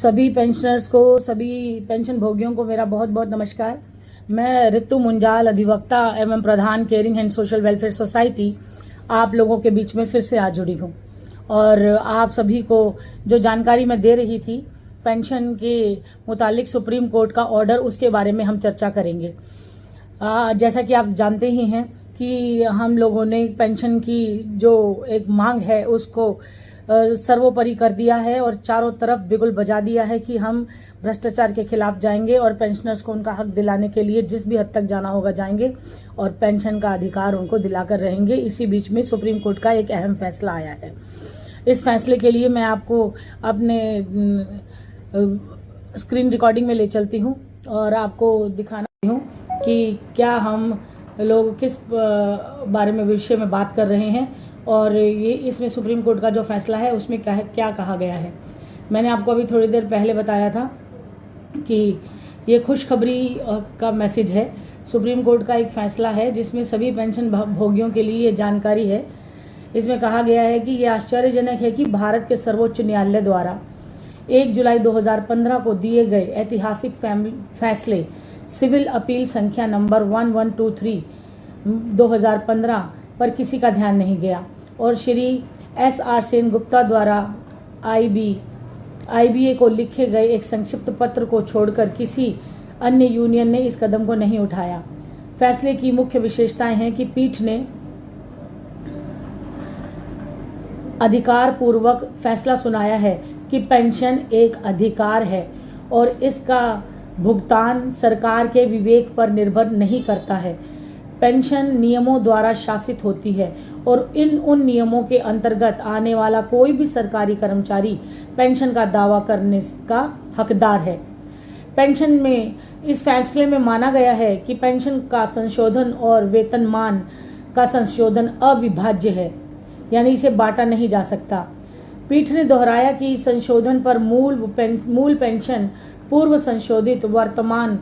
सभी पेंशनर्स को, सभी पेंशन भोगियों को मेरा बहुत बहुत नमस्कार। मैं ऋतु मुंजाल, अधिवक्ता एवं प्रधान caring and social welfare society, आप लोगों के बीच में फिर से आ जुड़ी हूँ और आप सभी को जो जानकारी मैं दे रही थी पेंशन के मुतालिक सुप्रीम कोर्ट का ऑर्डर, उसके बारे में हम चर्चा करेंगे। जैसा कि आप जानते ही हैं कि हम लोगों ने पेंशन की जो एक मांग है उसको सर्वोपरि कर दिया है और चारों तरफ बिगुल बजा दिया है कि हम भ्रष्टाचार के खिलाफ जाएंगे और पेंशनर्स को उनका हक दिलाने के लिए जिस भी हद तक जाना होगा जाएंगे और पेंशन का अधिकार उनको दिलाकर रहेंगे। इसी बीच में सुप्रीम कोर्ट का एक अहम फैसला आया है। इस फैसले के लिए मैं आपको अपने स्क्रीन रिकॉर्डिंग में ले चलती हूँ और आपको दिखाना हूँ कि क्या हम लोग किस बारे में विषय में बात कर रहे हैं और ये इसमें सुप्रीम कोर्ट का जो फैसला है उसमें क्या कहा गया है। मैंने आपको अभी थोड़ी देर पहले बताया था कि ये खुशखबरी का मैसेज है। सुप्रीम कोर्ट का एक फैसला है जिसमें सभी पेंशन भोगियों के लिए ये जानकारी है। इसमें कहा गया है कि ये आश्चर्यजनक है कि भारत के सर्वोच्च न्यायालय द्वारा 1 जुलाई 2015 को दिए गए ऐतिहासिक फैसले सिविल अपील संख्या नंबर 1123 2015 पर किसी का ध्यान नहीं गया और श्री SR सेनगुप्ता द्वारा IBA को लिखे गए एक संक्षिप्त पत्र को छोड़कर किसी अन्य यूनियन ने इस कदम को नहीं उठाया। फैसले की मुख्य विशेषताएं हैं कि पीठ ने अधिकार पूर्वक फैसला सुनाया है कि पेंशन एक अधिकार है और इसका भुगतान सरकार के विवेक पर निर्भर नहीं करता है। पेंशन नियमों द्वारा शासित होती है और उन नियमों के अंतर्गत आने वाला कोई भी सरकारी कर्मचारी पेंशन का दावा करने का हकदार है। पेंशन में इस फैसले में माना गया है कि पेंशन का संशोधन और वेतनमान का संशोधन अविभाज्य है, यानी इसे बांटा नहीं जा सकता। पीठ ने दोहराया कि संशोधन पर मूल पेंशन पूर्व संशोधित वर्तमान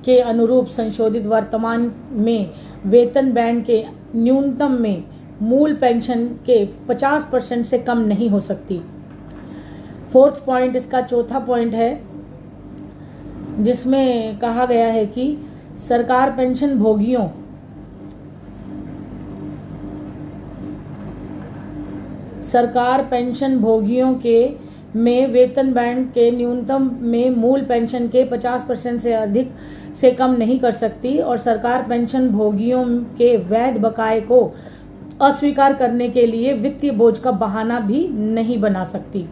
के अनुरूप संशोधित वर्तमान में वेतन बैंड के न्यूनतम में मूल पेंशन के 50% से कम नहीं हो सकती। फोर्थ पॉइंट, इसका चौथा पॉइंट है जिसमें कहा गया है कि सरकार पेंशन भोगियों के में वेतन बैंड के न्यूनतम में मूल पेंशन के 50% से अधिक से कम नहीं कर सकती और सरकार पेंशन भोगियों के वैध बकाये को अस्वीकार करने के लिए वित्तीय बोझ का बहाना भी नहीं बना सकती।